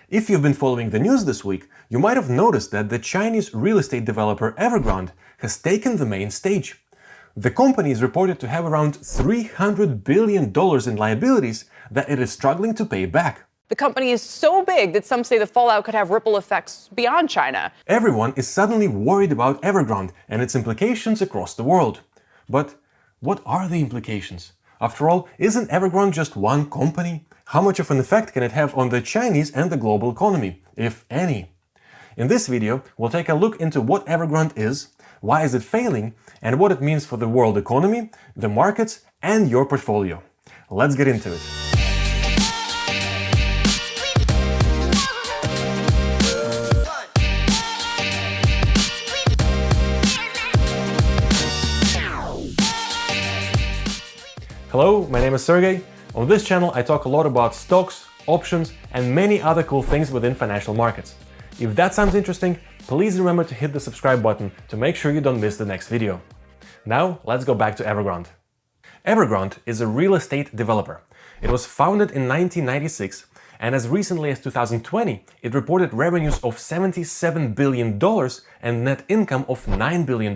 If you've been following the news this week, you might have noticed that the Chinese real estate developer Evergrande has taken the main stage. The company is reported to have around $300 billion in liabilities that it is struggling to pay back. The company is so big that some say the fallout could have ripple effects beyond China. Everyone is suddenly worried about Evergrande and its implications across the world. But what are the implications? After all, isn't Evergrande just one company? How much of an effect can it have on the Chinese and the global economy, if any? In this video, we'll take a look into what Evergrande is, why is it failing, and what it means for the world economy, the markets, and your portfolio. Let's get into it. Hello, my name is Sergey. On this channel I talk a lot about stocks, options, and many other cool things within financial markets. If that sounds interesting, please remember to hit the subscribe button to make sure you don't miss the next video. Now let's go back to Evergrande. Evergrande is a real estate developer. It was founded in 1996, and as recently as 2020 it reported revenues of $77 billion and net income of $9 billion.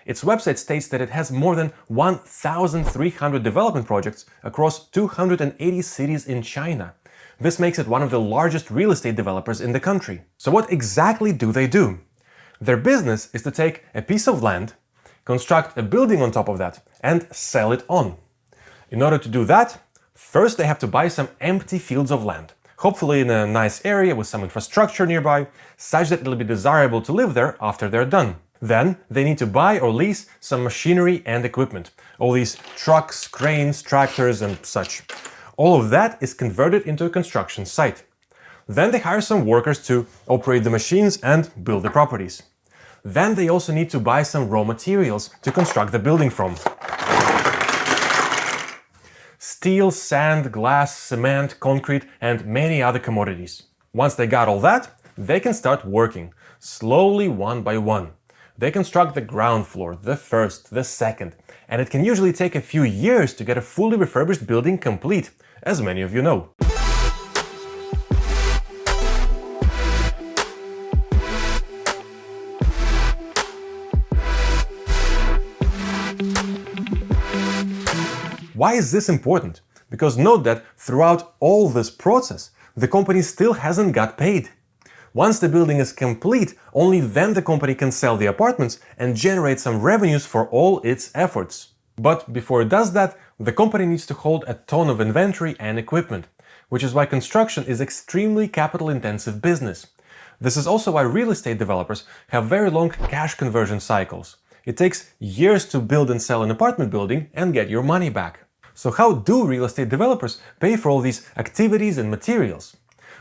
Its website states that it has more than 1,300 development projects across 280 cities in China. This makes it one of the largest real estate developers in the country. So what exactly do they do? Their business is to take a piece of land, construct a building on top of that, and sell it on. In order to do that, first they have to buy some empty fields of land, hopefully in a nice area with some infrastructure nearby, such that it'll be desirable to live there after they're done. Then they need to buy or lease some machinery and equipment, all these trucks, cranes, tractors, and such. All of that is converted into a construction site. Then they hire some workers to operate the machines and build the properties. Then they also need to buy some raw materials to construct the building from. Steel, sand, glass, cement, concrete, and many other commodities. Once they got all that, they can start working, slowly one by one. They construct the ground floor, the first, the second, and it can usually take a few years to get a fully refurbished building complete, as many of you know. Why is this important? Because note that throughout all this process, the company still hasn't got paid. Once the building is complete, only then the company can sell the apartments and generate some revenues for all its efforts. But before it does that, the company needs to hold a ton of inventory and equipment, which is why construction is extremely capital-intensive business. This is also why real estate developers have very long cash conversion cycles. It takes years to build and sell an apartment building and get your money back. So how do real estate developers pay for all these activities and materials?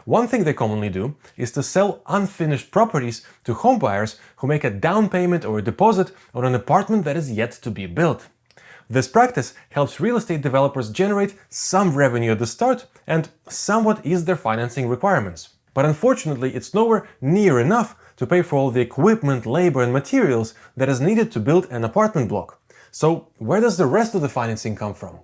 One thing they commonly do is to sell unfinished properties to homebuyers who make a down payment or a deposit on an apartment that is yet to be built. This practice helps real estate developers generate some revenue at the start and somewhat ease their financing requirements. But unfortunately, it's nowhere near enough to pay for all the equipment, labor, and materials that is needed to build an apartment block. So where does the rest of the financing come from?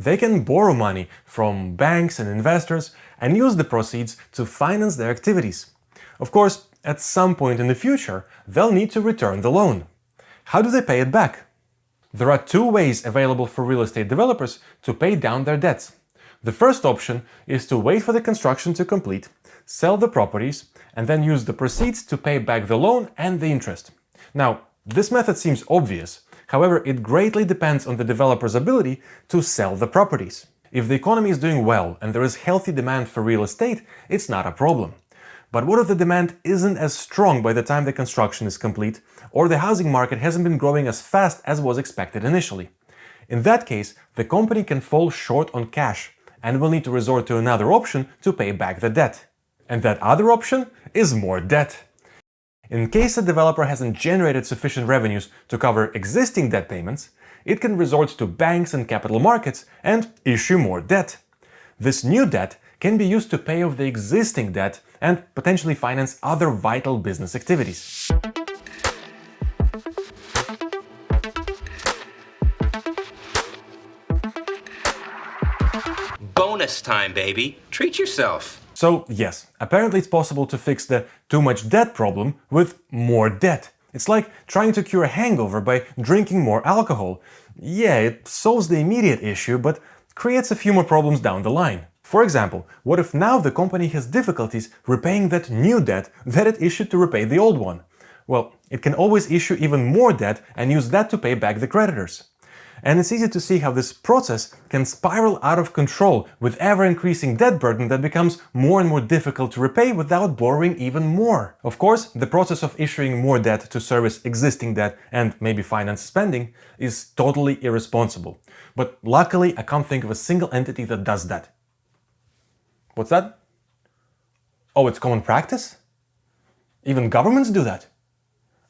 They can borrow money from banks and investors and use the proceeds to finance their activities. Of course, at some point in the future, they'll need to return the loan. How do they pay it back? There are two ways available for real estate developers to pay down their debts. The first option is to wait for the construction to complete, sell the properties, and then use the proceeds to pay back the loan and the interest. Now, this method seems obvious. However, it greatly depends on the developer's ability to sell the properties. If the economy is doing well and there is healthy demand for real estate, it's not a problem. But what if the demand isn't as strong by the time the construction is complete, or the housing market hasn't been growing as fast as was expected initially? In that case, the company can fall short on cash and will need to resort to another option to pay back the debt. And that other option is more debt. In case a developer hasn't generated sufficient revenues to cover existing debt payments, it can resort to banks and capital markets and issue more debt. This new debt can be used to pay off the existing debt and potentially finance other vital business activities. bonus time, baby. Treat yourself. So yes, apparently it's possible to fix the too much debt problem with more debt. It's like trying to cure a hangover by drinking more alcohol. Yeah, it solves the immediate issue, but creates a few more problems down the line. For example, what if now the company has difficulties repaying that new debt that it issued to repay the old one? Well, it can always issue even more debt and use that to pay back the creditors. And it's easy to see how this process can spiral out of control with ever-increasing debt burden that becomes more and more difficult to repay without borrowing even more. Of course, the process of issuing more debt to service existing debt and maybe finance spending is totally irresponsible. But luckily, I can't think of a single entity that does that. What's that? Oh, it's common practice? Even governments do that?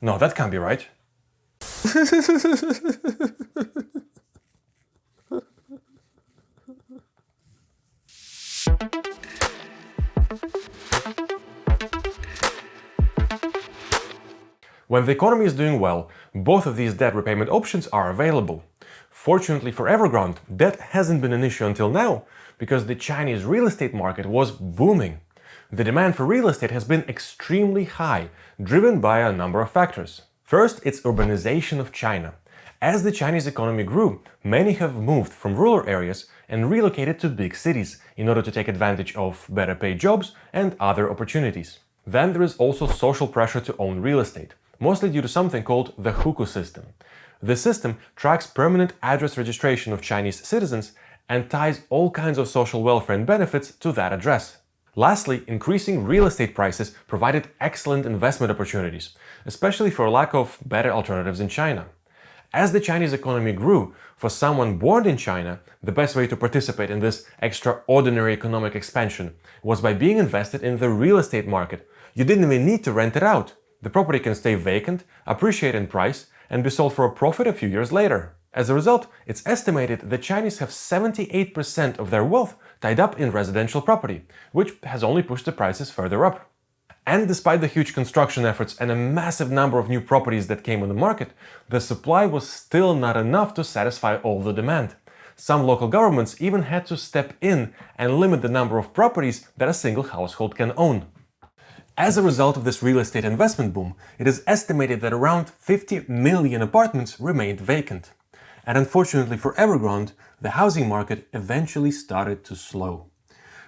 No, that can't be right. When the economy is doing well, both of these debt repayment options are available. Fortunately for Evergrande, debt hasn't been an issue until now, because the Chinese real estate market was booming. The demand for real estate has been extremely high, driven by a number of factors. First, it's urbanization of China. As the Chinese economy grew, many have moved from rural areas and relocated to big cities in order to take advantage of better paid jobs and other opportunities. Then there is also social pressure to own real estate, mostly due to something called the hukou system. The system tracks permanent address registration of Chinese citizens and ties all kinds of social welfare and benefits to that address. Lastly, increasing real estate prices provided excellent investment opportunities, especially for lack of better alternatives in China. As the Chinese economy grew, for someone born in China, the best way to participate in this extraordinary economic expansion was by being invested in the real estate market. You didn't even need to rent it out. The property can stay vacant, appreciate in price, and be sold for a profit a few years later. As a result, it's estimated that Chinese have 78% of their wealth tied up in residential property, which has only pushed the prices further up. And despite the huge construction efforts and a massive number of new properties that came on the market, the supply was still not enough to satisfy all the demand. Some local governments even had to step in and limit the number of properties that a single household can own. As a result of this real estate investment boom, it is estimated that around 50 million apartments remained vacant. And unfortunately for Evergrande, the housing market eventually started to slow.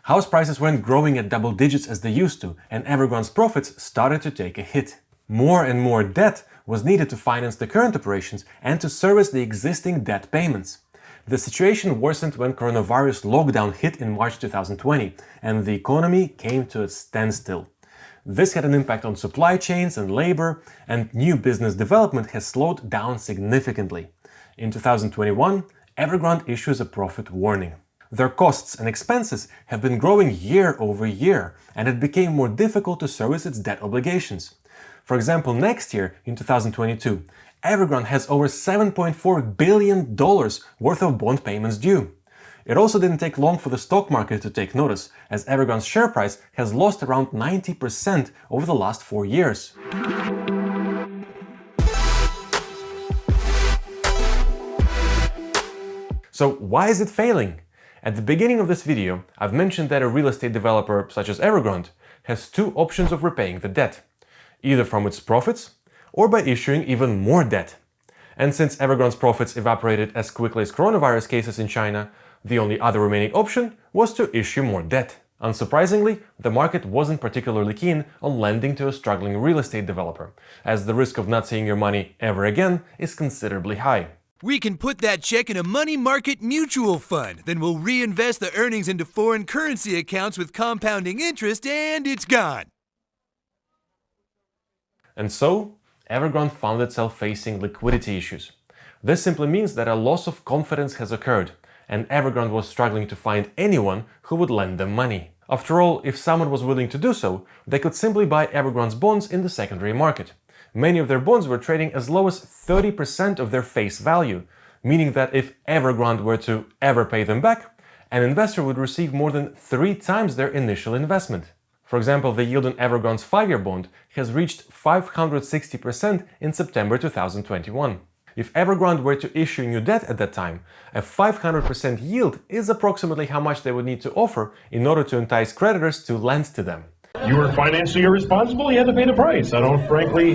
House prices weren't growing at double digits as they used to, and Evergrande's profits started to take a hit. More and more debt was needed to finance the current operations and to service the existing debt payments. The situation worsened when coronavirus lockdown hit in March 2020, and the economy came to a standstill. This had an impact on supply chains and labor, and new business development has slowed down significantly. In 2021, Evergrande issues a profit warning. Their costs and expenses have been growing year over year, and it became more difficult to service its debt obligations. For example, next year, in 2022, Evergrande has over $7.4 billion worth of bond payments due. It also didn't take long for the stock market to take notice, as Evergrande's share price has lost around 90% over the last 4 years. So why is it failing? At the beginning of this video, I've mentioned that a real estate developer such as Evergrande has two options of repaying the debt, either from its profits or by issuing even more debt. And since Evergrande's profits evaporated as quickly as coronavirus cases in China, the only other remaining option was to issue more debt. Unsurprisingly, the market wasn't particularly keen on lending to a struggling real estate developer, as the risk of not seeing your money ever again is considerably high. We can put that check in a money market mutual fund. Then we'll reinvest the earnings into foreign currency accounts with compounding interest, and it's gone. And so, Evergrande found itself facing liquidity issues. This simply means that a loss of confidence has occurred, and Evergrande was struggling to find anyone who would lend them money. After all, if someone was willing to do so, they could simply buy Evergrande's bonds in the secondary market. Many of their bonds were trading as low as 30% of their face value, meaning that if Evergrande were to ever pay them back, an investor would receive more than 3 times their initial investment. For example, the yield on Evergrande's 5-year bond has reached 560% in September 2021. If Evergrande were to issue new debt at that time, a 500% yield is approximately how much they would need to offer in order to entice creditors to lend to them. You were financially irresponsible, you had to pay the price. I don't frankly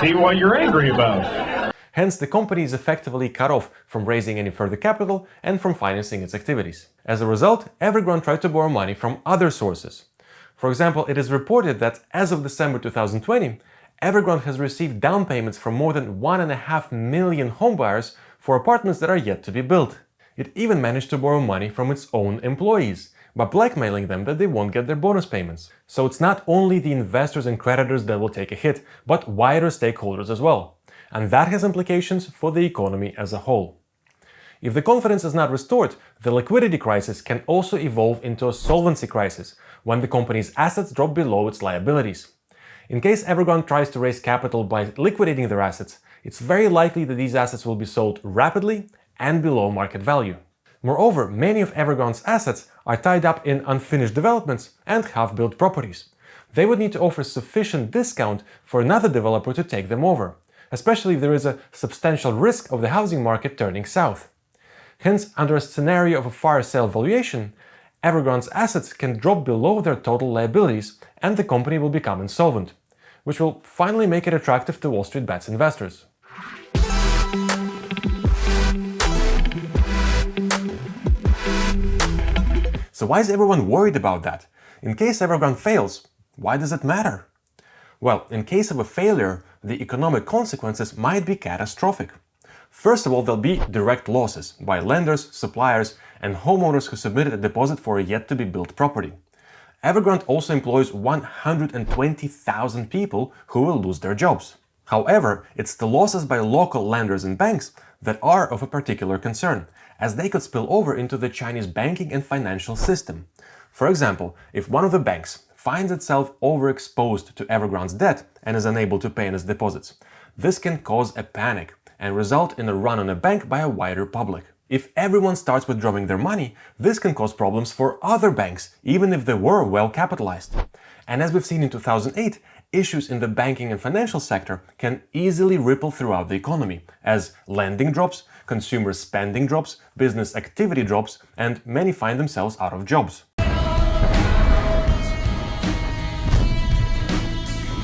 see what you're angry about. Hence, the company is effectively cut off from raising any further capital and from financing its activities. As a result, Evergrande tried to borrow money from other sources. For example, it is reported that as of December 2020, Evergrande has received down payments from more than 1.5 million homebuyers for apartments that are yet to be built. It even managed to borrow money from its own employees by blackmailing them that they won't get their bonus payments. So it's not only the investors and creditors that will take a hit, but wider stakeholders as well. And that has implications for the economy as a whole. If the confidence is not restored, the liquidity crisis can also evolve into a solvency crisis, when the company's assets drop below its liabilities. In case Evergrande tries to raise capital by liquidating their assets, it's very likely that these assets will be sold rapidly and below market value. Moreover, many of Evergrande's assets are tied up in unfinished developments and half-built properties. They would need to offer sufficient discount for another developer to take them over, especially if there is a substantial risk of the housing market turning south. Hence, under a scenario of a fire sale valuation, Evergrande's assets can drop below their total liabilities and the company will become insolvent, which will finally make it attractive to Wall Street Bets investors. So why is everyone worried about that? In case Evergrande fails, why does it matter? Well, in case of a failure, the economic consequences might be catastrophic. First of all, there'll be direct losses by lenders, suppliers, and homeowners who submitted a deposit for a yet-to-be-built property. Evergrande also employs 120,000 people who will lose their jobs. However, it's the losses by local lenders and banks that are of a particular concern, as they could spill over into the Chinese banking and financial system. For example, if one of the banks finds itself overexposed to Evergrande's debt and is unable to pay on its deposits, this can cause a panic and result in a run on a bank by a wider public. If everyone starts withdrawing their money, this can cause problems for other banks, even if they were well capitalized. And as we've seen in 2008, issues in the banking and financial sector can easily ripple throughout the economy, as lending drops, consumer spending drops, business activity drops, and many find themselves out of jobs.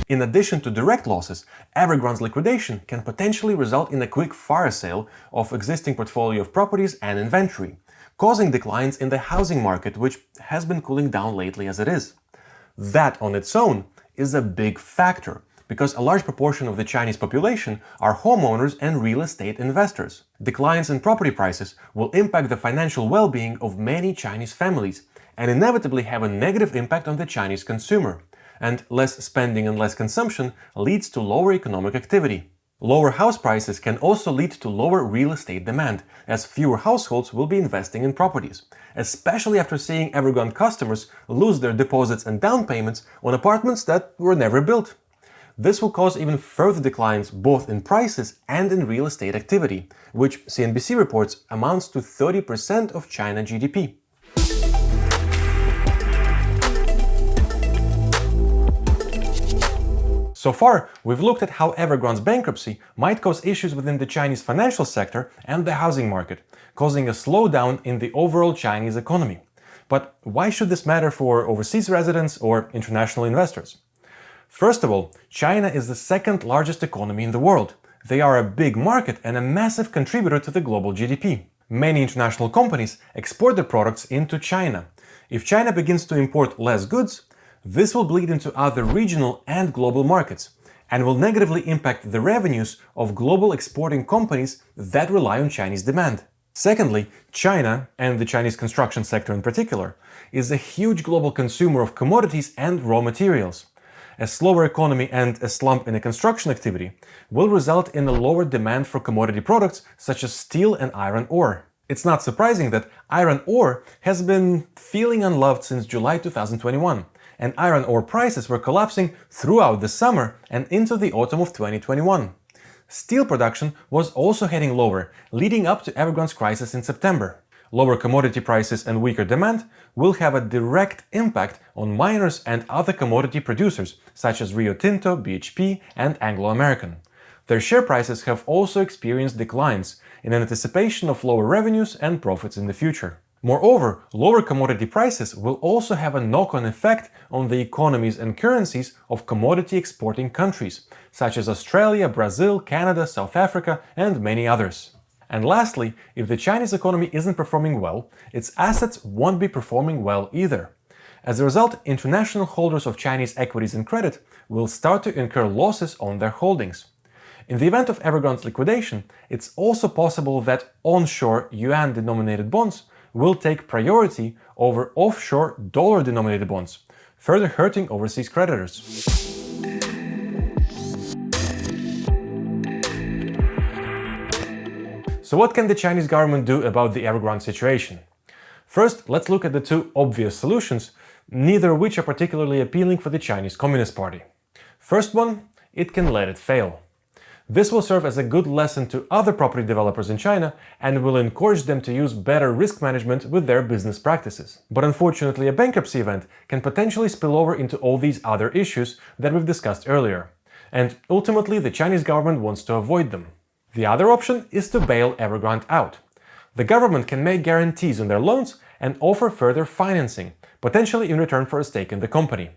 In addition to direct losses, Evergrande's liquidation can potentially result in a quick fire sale of existing portfolio of properties and inventory, causing declines in the housing market, which has been cooling down lately as it is. That on its own is a big factor, because a large proportion of the Chinese population are homeowners and real estate investors. Declines in property prices will impact the financial well-being of many Chinese families and inevitably have a negative impact on the Chinese consumer. And less spending and less consumption leads to lower economic activity. Lower house prices can also lead to lower real estate demand, as fewer households will be investing in properties, especially after seeing Evergrande customers lose their deposits and down payments on apartments that were never built. This will cause even further declines both in prices and in real estate activity, which CNBC reports amounts to 30% of China GDP. So far, we've looked at how Evergrande's bankruptcy might cause issues within the Chinese financial sector and the housing market, causing a slowdown in the overall Chinese economy. But why should this matter for overseas residents or international investors? First of all, China is the second largest economy in the world. They are a big market and a massive contributor to the global GDP. Many international companies export their products into China. If China begins to import less goods, this will bleed into other regional and global markets and will negatively impact the revenues of global exporting companies that rely on Chinese demand. Secondly, China, and the Chinese construction sector in particular, is a huge global consumer of commodities and raw materials. A slower economy and a slump in the construction activity will result in a lower demand for commodity products such as steel and iron ore. It's not surprising that iron ore has been feeling unloved since July 2021. And iron ore prices were collapsing throughout the summer and into the autumn of 2021. Steel production was also heading lower, leading up to Evergrande's crisis in September. Lower commodity prices and weaker demand will have a direct impact on miners and other commodity producers, such as Rio Tinto, BHP, and Anglo American. Their share prices have also experienced declines in anticipation of lower revenues and profits in the future. Moreover, lower commodity prices will also have a knock-on effect on the economies and currencies of commodity exporting countries, such as Australia, Brazil, Canada, South Africa, and many others. And lastly, if the Chinese economy isn't performing well, its assets won't be performing well either. As a result, international holders of Chinese equities and credit will start to incur losses on their holdings. In the event of Evergrande's liquidation, it's also possible that onshore yuan-denominated bonds will take priority over offshore dollar-denominated bonds, further hurting overseas creditors. So what can the Chinese government do about the Evergrande situation? First, let's look at the two obvious solutions, neither of which are particularly appealing for the Chinese Communist Party. First one, it can let it fail. This will serve as a good lesson to other property developers in China and will encourage them to use better risk management with their business practices. But unfortunately, a bankruptcy event can potentially spill over into all these other issues that we've discussed earlier. And ultimately, the Chinese government wants to avoid them. The other option is to bail Evergrande out. The government can make guarantees on their loans and offer further financing, potentially in return for a stake in the company.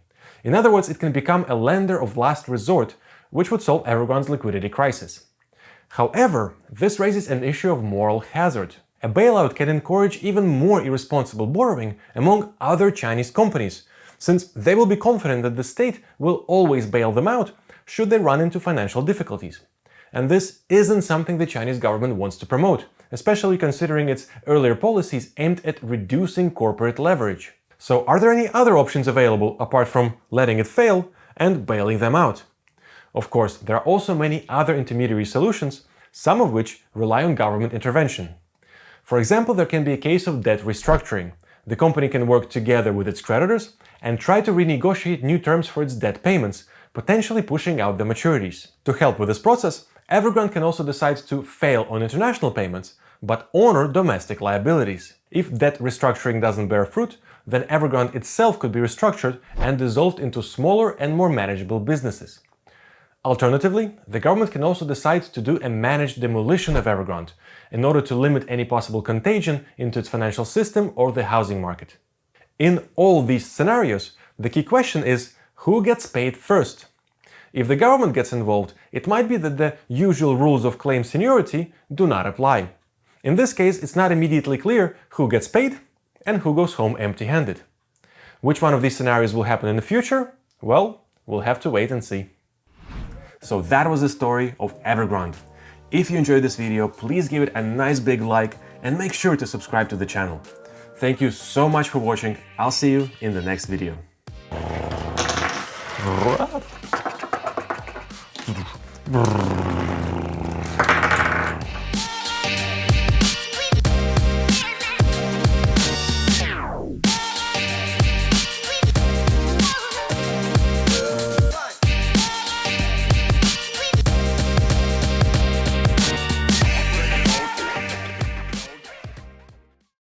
In other words, it can become a lender of last resort, which would solve Evergrande's liquidity crisis. However, this raises an issue of moral hazard. A bailout can encourage even more irresponsible borrowing among other Chinese companies, since they will be confident that the state will always bail them out should they run into financial difficulties. And this isn't something the Chinese government wants to promote, especially considering its earlier policies aimed at reducing corporate leverage. So are there any other options available apart from letting it fail and bailing them out? Of course, there are also many other intermediary solutions, some of which rely on government intervention. For example, there can be a case of debt restructuring. The company can work together with its creditors and try to renegotiate new terms for its debt payments, potentially pushing out the maturities. To help with this process, Evergrande can also decide to fail on international payments, but honor domestic liabilities. If debt restructuring doesn't bear fruit, then Evergrande itself could be restructured and dissolved into smaller and more manageable businesses. Alternatively, the government can also decide to do a managed demolition of Evergrande in order to limit any possible contagion into its financial system or the housing market. In all these scenarios, the key question is who gets paid first? If the government gets involved, it might be that the usual rules of claim seniority do not apply. In this case, it's not immediately clear who gets paid and who goes home empty-handed. Which one of these scenarios will happen in the future? Well, we'll have to wait and see. So that was the story of Evergrande. If you enjoyed this video, please give it a nice big like and make sure to subscribe to the channel. Thank you so much for watching. I'll see you in the next video. Brrr.